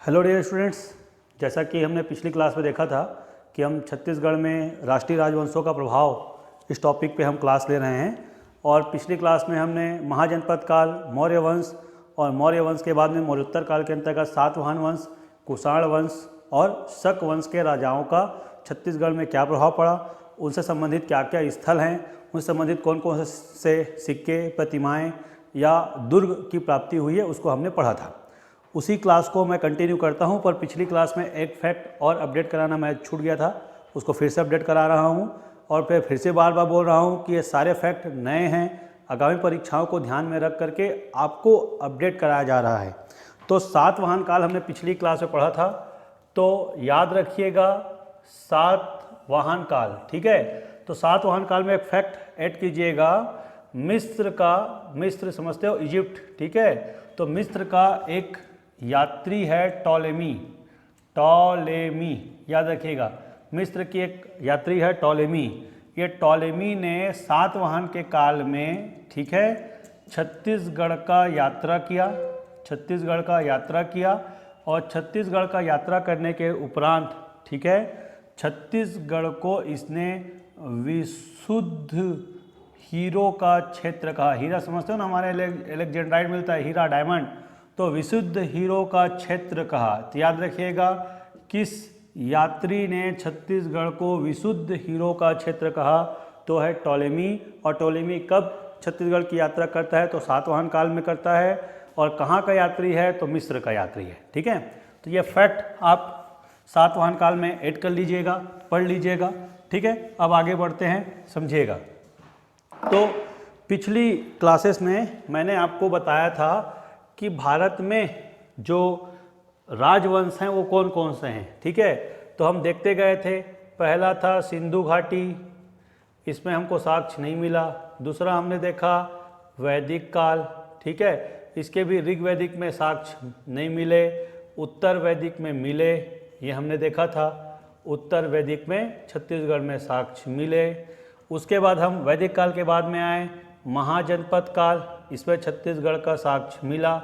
Hello dear students, जैसा कि हमने पिछली क्लास में देखा था कि हम छत्तीसगढ़ में राष्ट्रीय राजवंशों का प्रभाव इस टॉपिक पे हम क्लास ले रहे हैं। और पिछली क्लास में हमने महाजनपद काल, मौर्य वंश और मौर्य वंश के बाद में मौर्योत्तर काल के अंतर्गत सातवाहन वंश, कुषाण वंश और शक वंश के राजाओं का छत्तीसगढ़ में क्या प्रभाव पड़ा, उनसे संबंधित क्या क्या स्थल हैं, उनसे संबंधित कौन कौन से सिक्के, प्रतिमाएँ या दुर्ग की प्राप्ति हुई है, उसको हमने पढ़ा था। उसी क्लास को मैं कंटिन्यू करता हूं, पर पिछली क्लास में एक फैक्ट और अपडेट कराना मैं छूट गया था, उसको फिर से अपडेट करा रहा हूं। और फिर से बार बार बोल रहा हूं कि ये सारे फैक्ट नए हैं, आगामी परीक्षाओं को ध्यान में रख करके आपको अपडेट कराया जा रहा है। तो सातवाहन काल हमने पिछली क्लास में पढ़ा था, तो याद रखिएगा सातवाहन काल, ठीक है। तो सातवाहन काल में एक फैक्ट ऐड कीजिएगा, मिस्र समझते हो, इजिप्ट, ठीक है। तो मिस्र का एक यात्री है टॉलेमी, याद रखिएगा, मिस्र की एक यात्री है टॉलेमी। ये टॉलेमी ने सातवाहन के काल में, ठीक है, छत्तीसगढ़ का यात्रा किया और छत्तीसगढ़ का यात्रा करने के उपरांत, ठीक है, छत्तीसगढ़ को इसने विशुद्ध हीरो का क्षेत्र कहा। हीरा समझते हो ना, हमारे एलेक्जेंड्राइड मिलता है हीरा, डायमंड, तो विशुद्ध हीरो का क्षेत्र कहा। तो याद रखिएगा किस यात्री ने छत्तीसगढ़ को विशुद्ध हीरो का क्षेत्र कहा, तो है टॉलेमी। और टॉलेमी कब छत्तीसगढ़ की यात्रा करता है, तो सातवाहन काल में करता है। और कहाँ का यात्री है, तो मिस्र का यात्री है, ठीक है। तो ये फैक्ट आप सातवाहन काल में ऐड कर लीजिएगा, पढ़ लीजिएगा, ठीक है। अब आगे बढ़ते हैं, समझिएगा। तो पिछली क्लासेस में मैंने आपको बताया था कि भारत में जो राजवंश हैं वो कौन कौन से हैं, ठीक है। तो हम देखते गए थे, पहला था सिंधु घाटी, इसमें हमको साक्ष्य नहीं मिला। दूसरा हमने देखा वैदिक काल, ठीक है, इसके भी ऋग्वैदिक में साक्ष्य नहीं मिले, उत्तर वैदिक में मिले, ये हमने देखा था, उत्तर वैदिक में छत्तीसगढ़ में साक्ष्य मिले। उसके बाद हम वैदिक काल के बाद में आए महाजनपद काल, इसमें छत्तीसगढ़ का साक्ष्य मिला,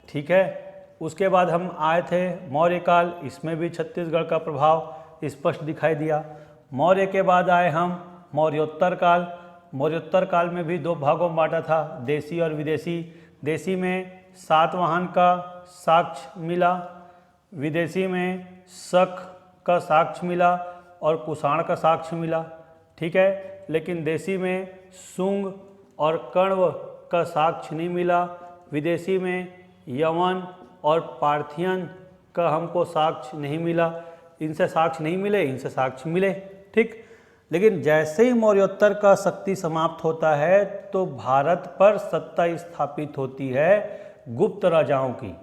ठीक है। उसके बाद हम आए थे मौर्य काल, इसमें भी छत्तीसगढ़ का प्रभाव स्पष्ट दिखाई दिया। मौर्य के बाद आए हम मौर्योत्तर काल। मौर्योत्तर काल में भी दो भागों में बांटा था, देशी और विदेशी। देशी में सातवाहन का साक्ष्य मिला, विदेशी में शक का साक्ष्य मिला और कुषाण का साक्ष्य मिला, ठीक है। लेकिन देशी में शुंग और कण्व का साक्ष्य नहीं मिला, विदेशी में यवन और पार्थियन का हमको साक्ष्य नहीं मिला। इनसे साक्ष्य नहीं मिले, इनसे साक्ष्य मिले, ठीक। लेकिन जैसे ही मौर्योत्तर का शक्ति समाप्त होता है तो भारत पर सत्ता स्थापित होती है गुप्त राजाओं की,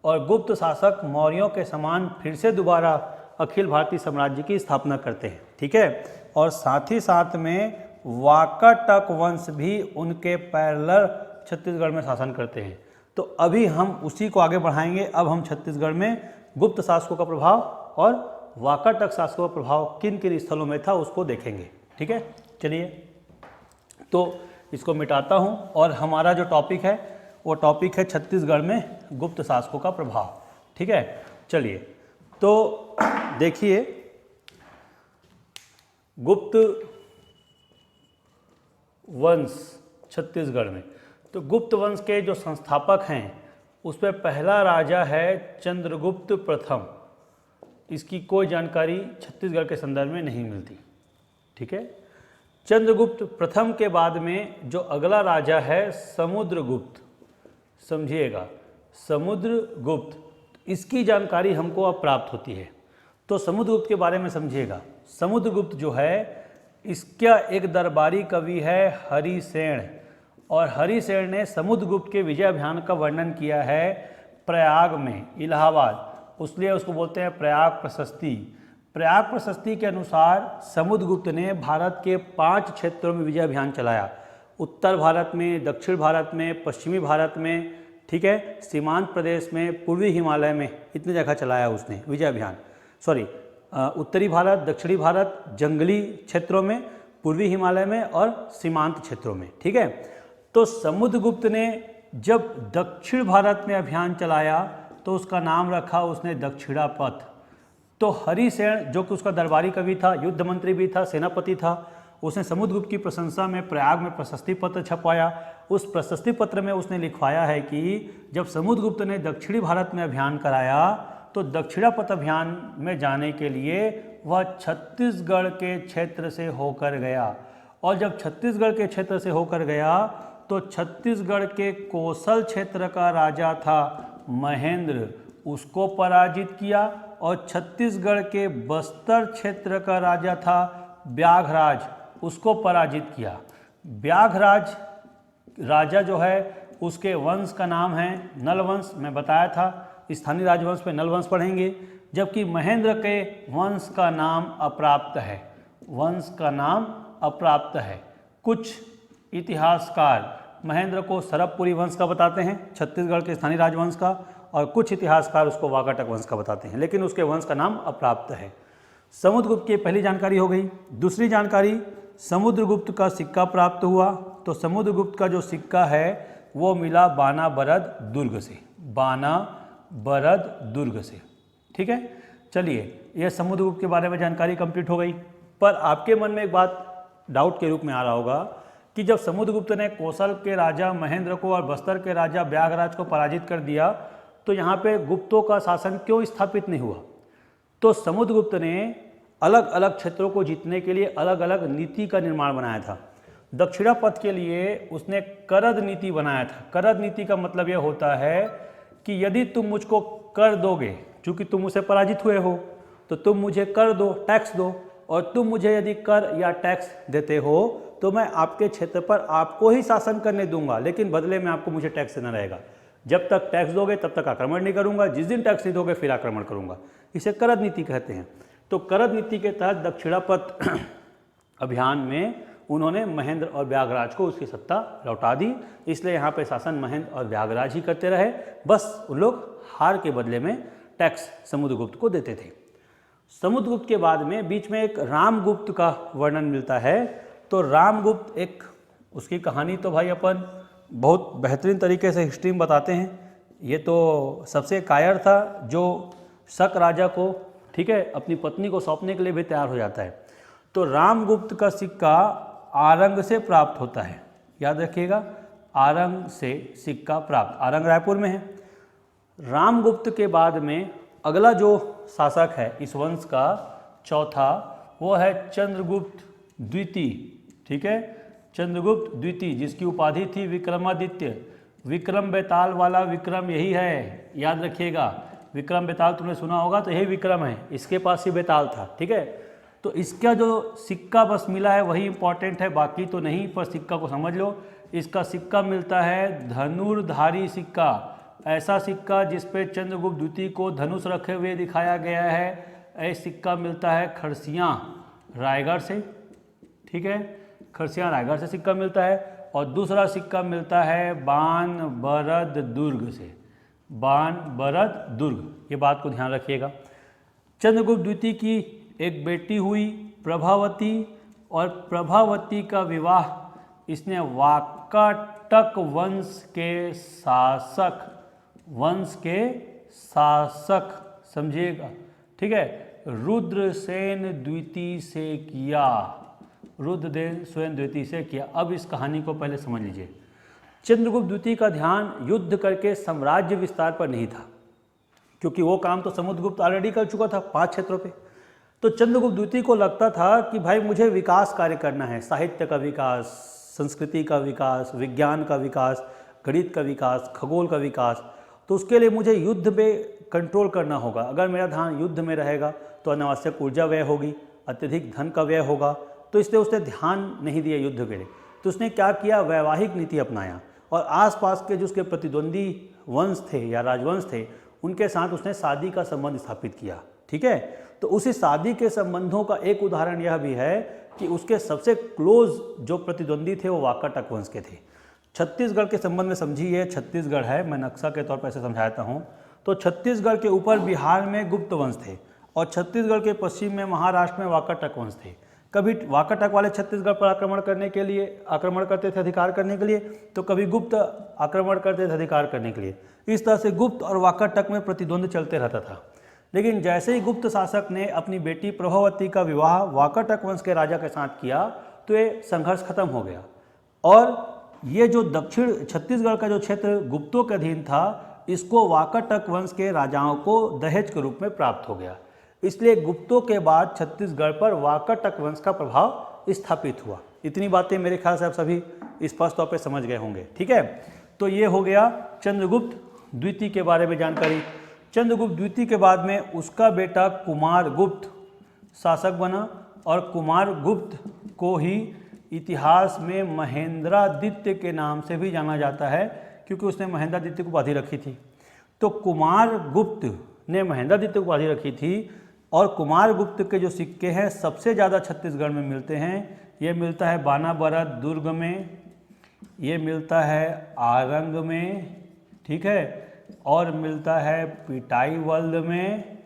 और गुप्त शासक मौर्यों के समान फिर से दोबारा अखिल भारतीय साम्राज्य की स्थापना करते हैं, ठीक है। और साथ ही साथ में वाकाटक वंश भी उनके पैरेलल छत्तीसगढ़ में शासन करते हैं। तो अभी हम उसी को आगे बढ़ाएंगे। अब हम छत्तीसगढ़ में गुप्त शासकों का प्रभाव और वाकाटक शासकों का प्रभाव किन किन स्थलों में था उसको देखेंगे, ठीक है। चलिए, तो इसको मिटाता हूं और हमारा जो टॉपिक है वो टॉपिक है छत्तीसगढ़ में गुप्त शासकों का प्रभाव, ठीक है। चलिए, तो देखिए, गुप्त वंश छत्तीसगढ़ में, तो गुप्त वंश के जो संस्थापक हैं उसमें पहला राजा है चंद्रगुप्त प्रथम। इसकी कोई जानकारी छत्तीसगढ़ के संदर्भ में नहीं मिलती, ठीक है। चंद्रगुप्त प्रथम के बाद में जो अगला राजा है समुद्रगुप्त, समझिएगा, समुद्रगुप्त, इसकी जानकारी हमको अब प्राप्त होती है। तो समुद्रगुप्त के बारे में समझिएगा। समुद्रगुप्त जो है, इसका एक दरबारी कवि है हरिसेन, और हरिसेन ने समुद्रगुप्त के विजय अभियान का वर्णन किया है प्रयाग में, इलाहाबाद, उसलिए उसको बोलते हैं प्रयाग प्रशस्ति। प्रयाग प्रशस्ति के अनुसार समुद्रगुप्त ने भारत के 5 क्षेत्रों में विजय अभियान चलाया, उत्तर भारत में, दक्षिण भारत में, पश्चिमी भारत में, ठीक है, सीमांत प्रदेश में, पूर्वी हिमालय में, इतनी जगह चलाया उसने विजय अभियान। उत्तरी भारत, दक्षिणी भारत, जंगली क्षेत्रों में, पूर्वी हिमालय में और सीमांत क्षेत्रों में, ठीक है। तो समुद्रगुप्त ने जब दक्षिण भारत में अभियान चलाया तो उसका नाम रखा उसने दक्षिणापथ। तो हरिसेन जो कि उसका दरबारी कवि था, युद्ध मंत्री भी था, सेनापति था, उसने समुद्रगुप्त की प्रशंसा में प्रयाग में प्रशस्ति पत्र छपवाया। उस प्रशस्ति पत्र में उसने लिखवाया है कि जब समुद्रगुप्त ने दक्षिणी भारत में अभियान कराया तो दक्षिणापथ अभियान में जाने के लिए वह छत्तीसगढ़ के क्षेत्र से होकर गया, और जब छत्तीसगढ़ के क्षेत्र से होकर गया तो छत्तीसगढ़ के कोसल क्षेत्र का राजा था महेंद्र, उसको पराजित किया, और छत्तीसगढ़ के बस्तर क्षेत्र का राजा था व्याघराज, उसको पराजित किया। व्याघराज राजा जो है उसके वंश का नाम है नलवंश, मैं बताया था स्थानीय राजवंश पे नलवंश पढ़ेंगे, जबकि महेंद्र के वंश का नाम अप्राप्त है, वंश का नाम अप्राप्त है। कुछ इतिहासकार महेंद्र को सरबपुरी वंश का बताते हैं, छत्तीसगढ़ के स्थानीय राजवंश का, और कुछ इतिहासकार उसको वाकाटक वंश का बताते हैं, लेकिन उसके वंश का नाम अप्राप्त है। समुद्रगुप्त की पहली जानकारी हो गई। दूसरी जानकारी, समुद्रगुप्त का सिक्का प्राप्त हुआ। तो समुद्रगुप्त का जो सिक्का है वो मिला बानाबरद दुर्ग से, बानाबरद दुर्ग से। ठीक है, चलिए यह समुद्रगुप्त के बारे में जानकारी कंप्लीट हो गई। पर आपके मन में एक बात डाउट के रूप में आ रहा होगा कि जब समुद्रगुप्त ने कोसल के राजा महेंद्र को और बस्तर के राजा व्याघराज को पराजित कर दिया तो यहाँ पे गुप्तों का शासन क्यों स्थापित नहीं हुआ? तो समुद्रगुप्त ने अलग अलग क्षेत्रों को जीतने के लिए अलग अलग नीति का निर्माण बनाया था। दक्षिणापथ के लिए उसने करद नीति बनाया था। करद नीति का मतलब यह होता है कि यदि तुम मुझको कर दोगे, चूंकि तुम मुझसे पराजित हुए हो, तो तुम मुझे कर दो, टैक्स दो, और तुम मुझे यदि कर या टैक्स देते हो तो मैं आपके क्षेत्र पर आपको ही शासन करने दूंगा, लेकिन बदले में आपको मुझे टैक्स देना रहेगा। जब तक टैक्स दोगे तब तक आक्रमण नहीं करूंगा, जिस दिन टैक्स नहीं दोगे फिर आक्रमण करूंगा। इसे करद नीति कहते हैं। तो करद नीति के तहत दक्षिणापथ अभियान में उन्होंने महेंद्र और व्याघराज को उसकी सत्ता लौटा दी, इसलिए यहाँ पे शासन महेंद्र और व्याघराज ही करते रहे। बस उन लोग हार के बदले में टैक्स समुद्रगुप्त को देते थे। समुद्रगुप्त के बाद में बीच में एक रामगुप्त का वर्णन मिलता है। तो रामगुप्त एक, उसकी कहानी तो भाई अपन बहुत बेहतरीन तरीके से हिस्ट्री में बताते हैं। ये तो सबसे कायर था जो शक राजा को, ठीक है, अपनी पत्नी को सौंपने के लिए भी तैयार हो जाता है। तो रामगुप्त का सिक्का आरंग से प्राप्त होता है, याद रखिएगा, आरंग से सिक्का प्राप्त, आरंग रायपुर में है। रामगुप्त के बाद में अगला जो शासक है इस वंश का चौथा, वो है चंद्रगुप्त द्वितीय। ठीक है, चंद्रगुप्त द्वितीय, जिसकी उपाधि थी विक्रमादित्य। विक्रम बेताल वाला विक्रम यही है, याद रखिएगा। विक्रम बेताल तुमने सुना होगा, तो यही विक्रम है, इसके पास ही बेताल था। ठीक है, तो इसका जो सिक्का बस मिला है वही इंपॉर्टेंट है, बाकी तो नहीं, पर सिक्का को समझ लो। इसका सिक्का मिलता है धनुर्धारी सिक्का, ऐसा सिक्का जिसपे चंद्रगुप्त द्वितीय को धनुष रखे हुए दिखाया गया है। ऐसा सिक्का मिलता है खरसियाँ रायगढ़ से। ठीक है, खरसियाँ रायगढ़ से सिक्का मिलता है। और दूसरा सिक्का मिलता है बानबरद दुर्ग से, बानबरद दुर्ग, ये बात को ध्यान रखिएगा। चंद्रगुप्त द्वितीय की एक बेटी हुई प्रभावती, और प्रभावती का विवाह इसने वाकाटक वंश के शासक समझिएगा, ठीक है, रुद्रसेन द्वितीय से किया, रुद्रसेन द्वितीय से किया। अब इस कहानी को पहले समझ लीजिए। चंद्रगुप्त द्वितीय का ध्यान युद्ध करके साम्राज्य विस्तार पर नहीं था, क्योंकि वो काम तो समुद्रगुप्त ऑलरेडी कर चुका था 5 क्षेत्रों पे। तो चंद्रगुप्त द्वितीय को लगता था कि भाई मुझे विकास कार्य करना है, साहित्य का विकास, संस्कृति का विकास, विज्ञान का विकास, गणित का विकास, खगोल का विकास। तो उसके लिए मुझे युद्ध में कंट्रोल करना होगा। अगर मेरा ध्यान युद्ध में रहेगा तो अनावश्यक ऊर्जा व्यय होगी, अत्यधिक धन का व्यय होगा, तो इसलिए उसने ध्यान नहीं दिया युद्ध के लिए। तो उसने क्या किया, वैवाहिक नीति अपनाया, और आसपास के जो उसके प्रतिद्वंदी वंश थे या राजवंश थे उनके साथ उसने शादी का संबंध स्थापित किया। ठीक है, तो उसी शादी के संबंधों का एक उदाहरण यह भी है कि उसके सबसे क्लोज जो प्रतिद्वंदी थे वो वाकाटक वंश के थे। छत्तीसगढ़ के संबंध में समझिए, छत्तीसगढ़ है, मैं नक्शा के तौर पर ऐसे समझाता हूँ। तो छत्तीसगढ़ के ऊपर बिहार में गुप्त वंश थे, और छत्तीसगढ़ के पश्चिम में महाराष्ट्र में वाकाटक वंश थे। कभी वाकाटक वाले छत्तीसगढ़ पर आक्रमण करते थे अधिकार करने के लिए, तो कभी गुप्त आक्रमण करते थे अधिकार करने के लिए। इस तरह से गुप्त और वाकाटक में प्रतिद्वंद चलते रहता था। लेकिन जैसे ही गुप्त शासक ने अपनी बेटी प्रभावती का विवाह वाकाटक वंश के राजा के साथ किया तो ये संघर्ष खत्म हो गया और ये जो दक्षिण छत्तीसगढ़ का जो क्षेत्र गुप्तों के अधीन था, इसको वाकाटक वंश के राजाओं को दहेज के रूप में प्राप्त हो गया। इसलिए गुप्तों के बाद छत्तीसगढ़ पर वाकाटक वंश का प्रभाव स्थापित हुआ। इतनी बातें मेरे ख्याल से आप सभी स्पष्ट तौर पे समझ गए होंगे। ठीक है, तो ये हो गया चंद्रगुप्त द्वितीय के बारे में जानकारी। चंद्रगुप्त द्वितीय के बाद में उसका बेटा कुमारगुप्त शासक बना और कुमारगुप्त को ही इतिहास में महेंद्रादित्य के नाम से भी जाना जाता है, क्योंकि उसने महेंद्रादित्य को उपाधि रखी थी। तो कुमारगुप्त ने महेंद्रादित्य को उपाधि रखी थी और कुमारगुप्त के जो सिक्के हैं सबसे ज़्यादा छत्तीसगढ़ में मिलते हैं। ये मिलता है बानाबरत दुर्ग में, ये मिलता है आरंग में, ठीक है, और मिलता है पिटाईवल्द में,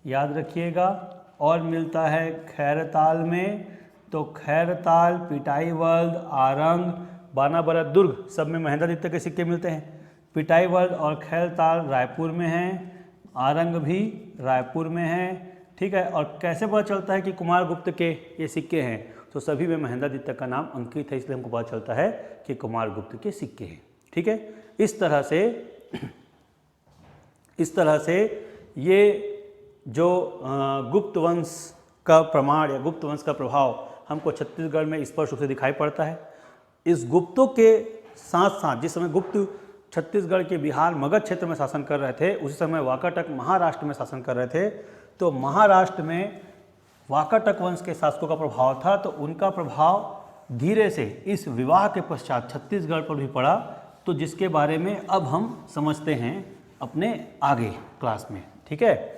याद रखिएगा, और मिलता है खैरताल में। तो खैरताल, पिटाईवल्द, आरंग, बानाबरत दुर्ग सब में महेंद्रादित्य के सिक्के मिलते हैं। पिटाईवल्द और खैरताल रायपुर में हैं, आरंग भी रायपुर में है। ठीक है, और कैसे पता चलता है कि कुमारगुप्त के ये सिक्के हैं? तो सभी में महेंद्रादित्य का नाम अंकित है, इसलिए हमको पता चलता है कि कुमारगुप्त के सिक्के हैं। ठीक है, इस तरह से ये जो गुप्त वंश का प्रमाण या गुप्त वंश का प्रभाव हमको छत्तीसगढ़ में स्पष्ट रूप से दिखाई पड़ता है। इस गुप्तों के साथ साथ जिस समय गुप्त छत्तीसगढ़ के बिहार मगध क्षेत्र में शासन कर रहे थे, उसी समय वाकाटक महाराष्ट्र में शासन कर रहे थे। तो महाराष्ट्र में वाकाटक वंश के शासकों का प्रभाव था, तो उनका प्रभाव धीरे से इस विवाह के पश्चात छत्तीसगढ़ पर भी पड़ा, तो जिसके बारे में अब हम समझते हैं अपने आगे क्लास में। ठीक है,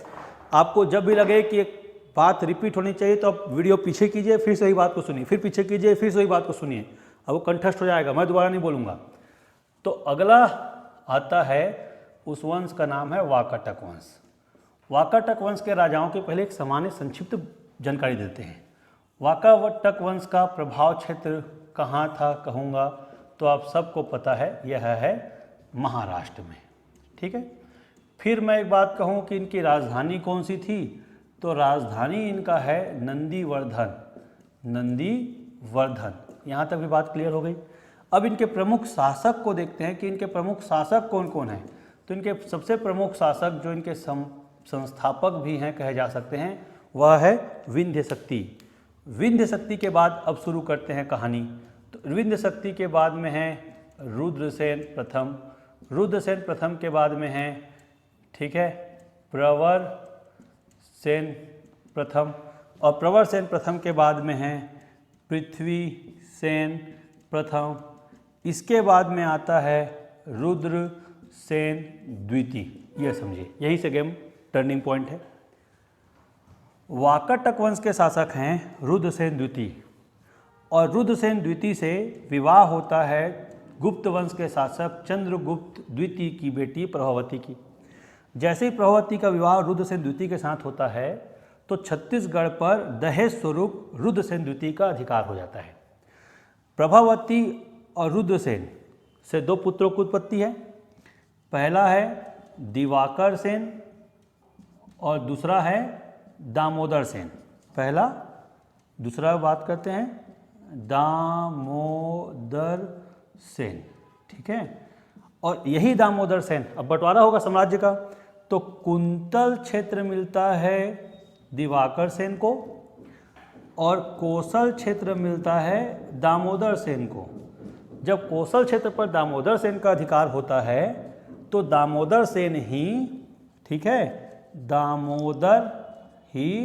आपको जब भी लगे कि एक बात रिपीट होनी चाहिए तो आप वीडियो पीछे कीजिए, फिर से वही बात को सुनिए, फिर पीछे कीजिए, फिर से वही बात को सुनिए, अब वो कंठस्थ हो जाएगा, मैं दोबारा नहीं बोलूँगा। तो अगला आता है, उस वंश का नाम है वाकाटक वंश। वाकाटक वंश के राजाओं के पहले एक सामान्य संक्षिप्त जानकारी देते हैं। वाकाटक वंश का प्रभाव क्षेत्र कहाँ था कहूँगा तो आप सबको पता है, यह है महाराष्ट्र में। ठीक है, फिर मैं एक बात कहूँ कि इनकी राजधानी कौन सी थी, तो राजधानी इनका है नंदीवर्धन। नंदीवर्धन, यहाँ तक भी बात क्लियर हो गई। अब इनके प्रमुख शासक को देखते हैं कि इनके प्रमुख शासक कौन कौन हैं। तो इनके सबसे प्रमुख शासक जो इनके संस्थापक भी हैं कहे जा सकते हैं, वह है विंध्य शक्ति। विंध्य शक्ति के बाद अब शुरू करते हैं कहानी। तो विंध्य शक्ति के बाद में है रुद्रसेन प्रथम। रुद्रसेन प्रथम के बाद में है, ठीक है, प्रवर सेन प्रथम, और प्रवर सेन प्रथम के बाद में है पृथ्वी सेन प्रथम। इसके बाद में आता है रुद्र सेन द्वितीय। यह समझिए, यही से गेम टर्निंग पॉइंट है। वाकाटक वंश के शासक हैं रुद्रसेन द्वितीय, और रुद्रसेन द्वितीय से विवाह होता है गुप्त वंश के शासक चंद्रगुप्त द्वितीय की बेटी प्रभावती की। जैसे ही प्रभावती का विवाह रुद्रसेन द्वितीय के साथ होता है तो छत्तीसगढ़ पर दहेज स्वरूप रुद्रसेन द्वितीय का अधिकार हो जाता है। प्रभावती और रुद्रसेन से दो पुत्रों की उत्पत्ति है। पहला है दिवाकर सेन और दूसरा है दामोदर सेन। पहला, दूसरा बात करते हैं दामोदर सेन। ठीक है, और यही दामोदर सेन, अब बंटवारा होगा साम्राज्य का, तो कुंतल क्षेत्र मिलता है दिवाकर सेन को और कोसल क्षेत्र मिलता है दामोदर सेन को। जब कोसल क्षेत्र पर दामोदर सेन का अधिकार होता है तो दामोदर सेन ही, ठीक है, दामोदर ही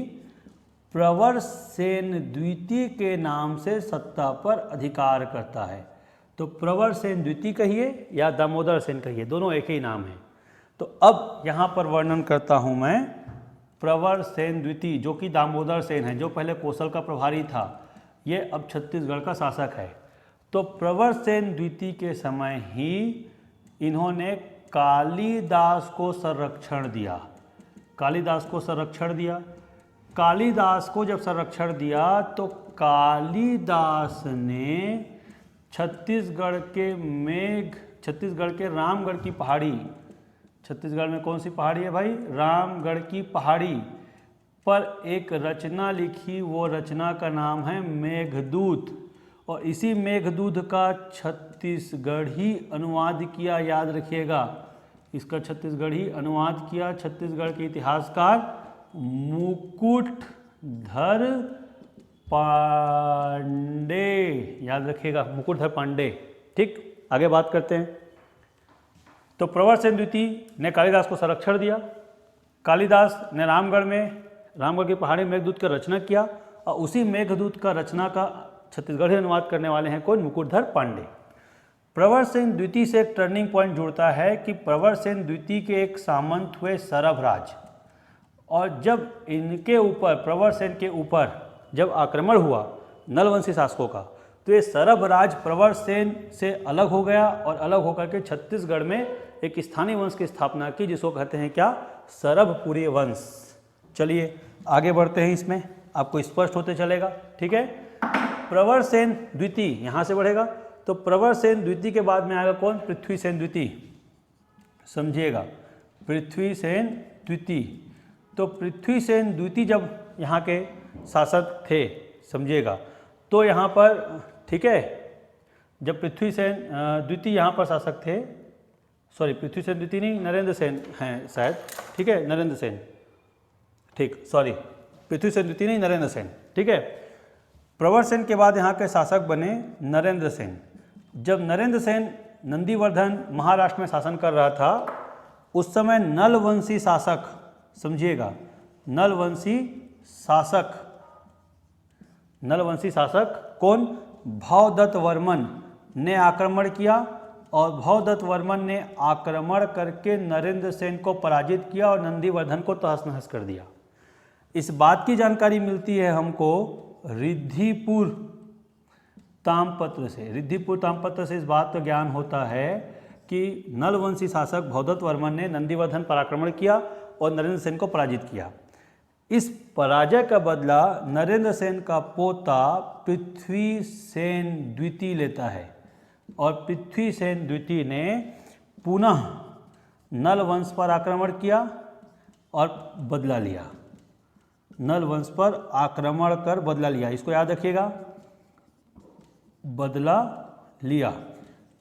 प्रवर सेन द्वितीय के नाम से सत्ता पर अधिकार करता है। तो प्रवर सेन द्वितीय कहिए या दामोदर सेन कहिए, दोनों एक ही नाम है। तो अब यहाँ पर वर्णन करता हूँ मैं प्रवर सेन द्वितीय, जो कि दामोदर सेन है, जो पहले कोसल का प्रभारी था, ये अब छत्तीसगढ़ का शासक है। तो प्रवर सेन द्वितीय के समय ही इन्होंने कालिदास को संरक्षण दिया। कालिदास को संरक्षण दिया। कालिदास को जब संरक्षण दिया तो कालिदास ने छत्तीसगढ़ के रामगढ़ की पहाड़ी, छत्तीसगढ़ में कौन सी पहाड़ी है भाई? रामगढ़ की पहाड़ी पर एक रचना लिखी, वो रचना का नाम है मेघदूत, और इसी मेघदूत का छत्तीसगढ़ी अनुवाद किया, याद रखिएगा, इसका छत्तीसगढ़ी अनुवाद किया छत्तीसगढ़ के इतिहासकार मुकुटधर पांडे, याद रखिएगा, मुकुटधर पांडे। ठीक, आगे बात करते हैं। तो प्रवर सेन द्वितीय ने कालिदास को संरक्षण दिया। कालिदास ने रामगढ़ की पहाड़ी में मेघदूत का रचना किया, और उसी मेघदूत का रचना का छत्तीसगढ़ी अनुवाद करने वाले हैं कौन? मुकुटधर पांडे। प्रवर सेन द्वितीय से एक टर्निंग पॉइंट जुड़ता है कि प्रवर सेन द्वितीय के एक सामंत हुए सरभराज, और जब इनके ऊपर, प्रवर सेन के ऊपर जब आक्रमण हुआ नलवंशी शासकों का, तो ये सरभराज प्रवर सेन से अलग हो गया, और अलग होकर के छत्तीसगढ़ में एक स्थानीय वंश की स्थापना की, जिसको कहते हैं क्या? सरभपुरी वंश। चलिए आगे बढ़ते हैं, इसमें आपको स्पष्ट होते चलेगा। ठीक है, प्रवर सेन द्वितीय यहाँ से बढ़ेगा, तो प्रवर सेन द्वितीय के बाद में आएगा कौन? पृथ्वी सेन द्वितीय। समझिएगा, पृथ्वी सेन द्वितीय। तो पृथ्वी सेन द्वितीय जब यहाँ के शासक थे, समझिएगा, तो यहाँ पर, ठीक है, जब पृथ्वी सेन द्वितीय यहाँ पर शासक थे, सॉरी पृथ्वी सेन द्वितीय नहीं, नरेंद्र सेन हैं शायद, ठीक है, नरेंद्र सेन, ठीक, सॉरी पृथ्वी सेन द्वितीय नहीं, नरेंद्र सेन। ठीक है, प्रवर सेन के बाद यहाँ के शासक बने नरेंद्र सेन। जब नरेंद्र सेन नंदीवर्धन महाराष्ट्र में शासन कर रहा था, उस समय नलवंशी शासक, समझिएगा, नलवंशी शासक कौन? भवदत्त वर्मन ने आक्रमण किया, और भवदत्त वर्मन ने आक्रमण करके नरेंद्र सेन को पराजित किया और नंदीवर्धन को तहस नहस कर दिया। इस बात की जानकारी मिलती है हमको रिद्धिपुर ताम्रपत्र से। रिद्धिपुर ताम्रपत्र से इस बात का ज्ञान होता है कि नलवंशी शासक भवदत्त वर्मन ने नंदीवर्धन पर आक्रमण किया और नरेंद्र सेन को पराजित किया। इस पराजय का बदला नरेंद्र सेन का पोता पृथ्वी सेन द्वितीय लेता है, और पृथ्वी सेन द्वितीय ने पुनः नल वंश पर आक्रमण किया और बदला लिया। नल वंश पर आक्रमण कर बदला लिया, इसको याद रखिएगा, बदला लिया।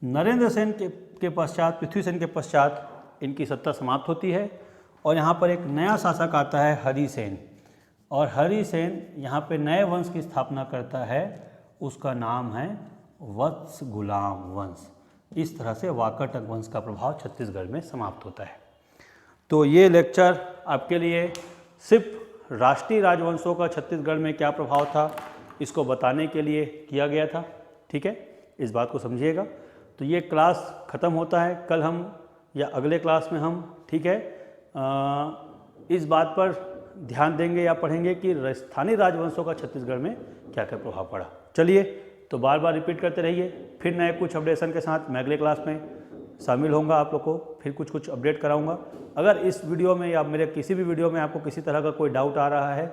नरेंद्र सेन के पश्चात, पृथ्वी सेन के पश्चात इनकी सत्ता समाप्त होती है, और यहाँ पर एक नया शासक आता है हरिसेन, और हरिसेन यहाँ पे नए वंश की स्थापना करता है, उसका नाम है वत्स गुलाम वंश। इस तरह से वाकाटक वंश का प्रभाव छत्तीसगढ़ में समाप्त होता है। तो ये लेक्चर आपके लिए सिर्फ राष्ट्रीय राजवंशों का छत्तीसगढ़ में क्या प्रभाव था, इसको बताने के लिए किया गया था। ठीक है, इस बात को समझिएगा। तो ये क्लास ख़त्म होता है, कल हम या अगले क्लास में हम, ठीक है, इस बात पर ध्यान देंगे या पढ़ेंगे कि स्थानीय राजवंशों का छत्तीसगढ़ में क्या क्या प्रभाव पड़ा। चलिए, तो बार बार रिपीट करते रहिए, फिर नए कुछ अपडेशन के साथ मैं अगले क्लास में शामिल होऊंगा, आप लोग को फिर कुछ अपडेट कराऊंगा। अगर इस वीडियो में या मेरे किसी भी वीडियो में आपको किसी तरह का कोई डाउट आ रहा है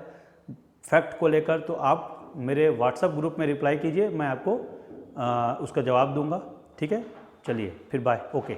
फैक्ट को लेकर, तो आप मेरे व्हाट्सएप ग्रुप में रिप्लाई कीजिए, मैं आपको उसका जवाब दूंगा। ठीक है, चलिए फिर बाय, ओके।